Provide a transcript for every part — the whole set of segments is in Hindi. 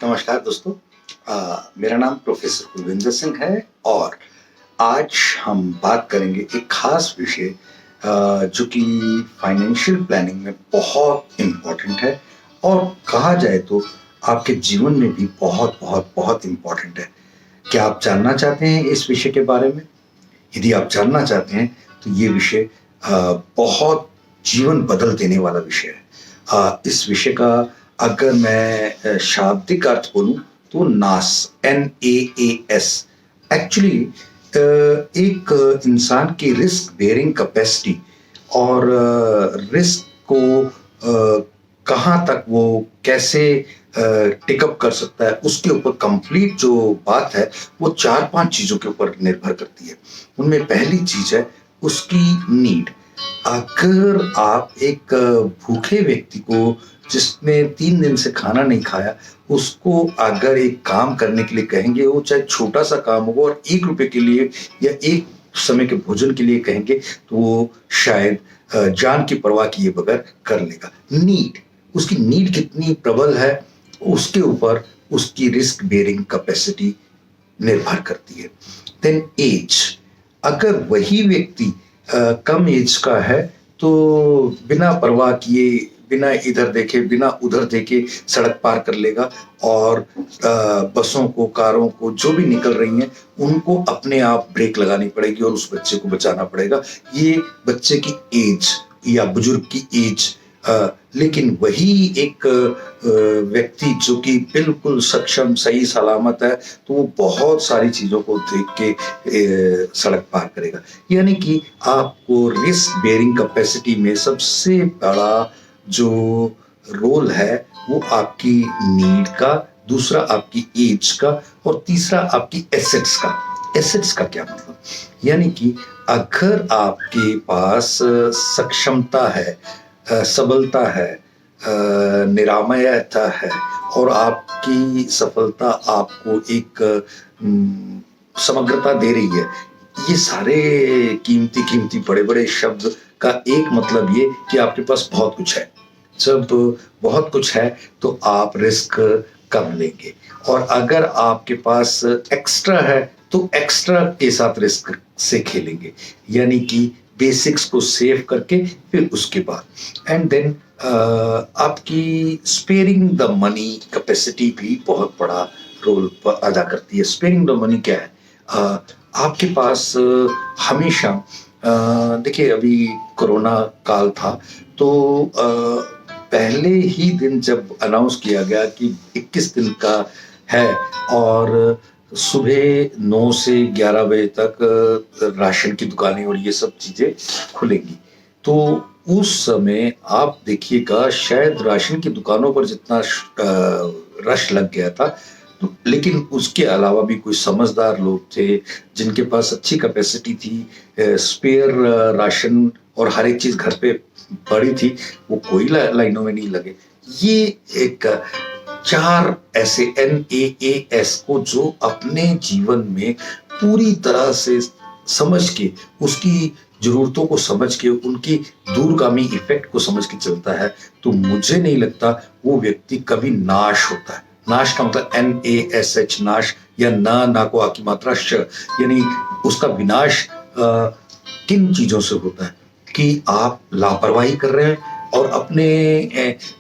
नमस्कार दोस्तों। मेरा नाम प्रोफेसर कुलविंदर सिंह है और आज हम बात करेंगे एक खास विषय जो कि फाइनेंशियल प्लानिंग में बहुत इम्पोर्टेंट है और कहा जाए तो आपके जीवन में भी बहुत बहुत बहुत इम्पोर्टेंट है। क्या आप जानना चाहते हैं इस विषय के बारे में? यदि आप जानना चाहते हैं तो ये विषय बहुत जीवन बदल देने वाला विषय है। इस विषय का अगर मैं शाब्दिक अर्थ बोलूं तो नास, NAAS एक्चुअली एक इंसान की रिस्क बेयरिंग कैपेसिटी और रिस्क को कहाँ तक वो कैसे टेकअप कर सकता है उसके ऊपर कंप्लीट जो बात है वो 4-5 चीजों के ऊपर निर्भर करती है। उनमें पहली चीज है उसकी नीड। अगर आप एक भूखे व्यक्ति को जिसने 3 दिन से खाना नहीं खाया उसको अगर एक काम करने के लिए कहेंगे, वो चाहे छोटा सा काम हो और 1 रुपए के लिए या एक समय के भोजन के लिए कहेंगे तो वो शायद जान की परवाह किए बगैर कर लेगा। नीड, उसकी नीड कितनी प्रबल है उसके ऊपर उसकी रिस्क बेयरिंग कैपेसिटी निर्भर करती है। देन एज, अगर वही व्यक्ति कम एज का है तो बिना परवाह किए, बिना इधर देखे बिना उधर देखे सड़क पार कर लेगा और बसों को, कारों को जो भी निकल रही हैं उनको अपने आप ब्रेक लगानी पड़ेगी और उस बच्चे को बचाना पड़ेगा। ये बच्चे की एज या बुजुर्ग की एज। लेकिन वही एक व्यक्ति जो कि बिल्कुल सक्षम, सही सलामत है तो वो बहुत सारी चीजों को देख के सड़क पार करेगा। यानी कि आपको रिस्क बेयरिंग कैपेसिटी में सबसे बड़ा जो रोल है वो आपकी नीड का, दूसरा आपकी एज का और तीसरा आपकी एसेट्स का। एसेट्स का क्या मतलब? यानी कि अगर आपके पास सक्षमता है, सबलता है, निरामयता है और आपकी सफलता आपको एक समग्रता दे रही है, ये सारे कीमती कीमती बड़े बड़े शब्द का एक मतलब ये कि आपके पास बहुत कुछ है। जब बहुत कुछ है तो आप रिस्क कम लेंगे और अगर आपके पास एक्स्ट्रा है तो एक्स्ट्रा के साथ रिस्क से खेलेंगे, यानी कि बेसिक्स को सेव करके फिर उसके बाद एंड देन आपकी स्पेयरिंग द मनी कैपेसिटी भी बहुत बड़ा रोल अदा करती है। स्पेयरिंग द मनी क्या है? आपके पास हमेशा देखिए, अभी कोरोना काल था तो पहले ही दिन जब अनाउंस किया गया कि 21 दिन का है और सुबह 9 से 11 बजे तक राशन की दुकानें और ये सब चीजें खुलेंगी, तो उस समय आप देखिएगा शायद राशन की दुकानों पर जितना रश लग गया था, तो लेकिन उसके अलावा भी कोई समझदार लोग थे जिनके पास अच्छी कैपेसिटी थी, स्पेयर राशन और हर एक चीज घर पे पड़ी थी, वो कोई लाइनों में नहीं लगे। ये एक 4 ऐसे NAAS को जो अपने जीवन में पूरी तरह से समझ के, उसकी जरूरतों को समझ के, उनकी दूरगामी इफेक्ट को समझ के चलता है, तो मुझे नहीं लगता वो व्यक्ति कभी नाश होता है। नाश का मतलब NASH, नाश, या ना को आ की मात्रा श, यानी उसका विनाश किन चीजों से होता है कि आप लापरवाही कर रहे हैं और अपने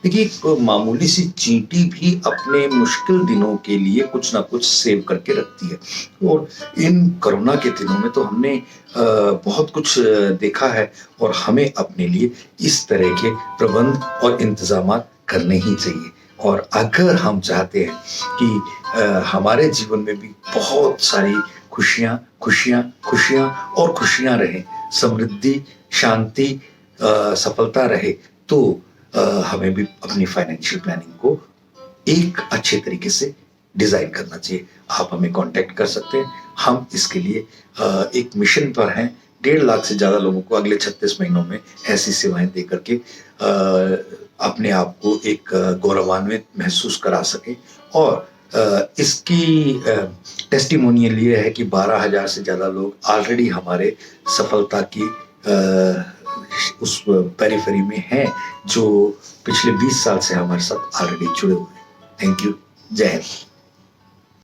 देखिए, एक मामूली सी चींटी भी अपने मुश्किल दिनों के लिए कुछ ना कुछ सेव करके रखती है। और इन कोरोना के दिनों में तो हमने बहुत कुछ देखा है और हमें अपने लिए इस तरह के प्रबंध और इंतजाम करने ही चाहिए। और अगर हम चाहते हैं कि हमारे जीवन में भी बहुत सारी खुशियां खुशियां खुशियां और खुशियां रहें, समृद्धि, शांति, सफलता रहे, तो हमें भी अपनी फाइनेंशियल प्लानिंग को एक अच्छे तरीके से डिजाइन करना चाहिए। आप हमें कांटेक्ट कर सकते हैं। हम इसके लिए एक मिशन पर हैं, 1.5 लाख से ज्यादा लोगों को अगले 36 महीनों में ऐसी सेवाएं दे करके अपने आप को एक गौरवान्वित महसूस करा सके। और इसकी टेस्टिमोनियल ये है कि 12,000 से ज्यादा लोग ऑलरेडी हमारे सफलता की उस पेरिफेरी में हैं जो पिछले 20 साल से हमारे साथ ऑलरेडी जुड़े हुए हैं। Thank you. जय हिंद।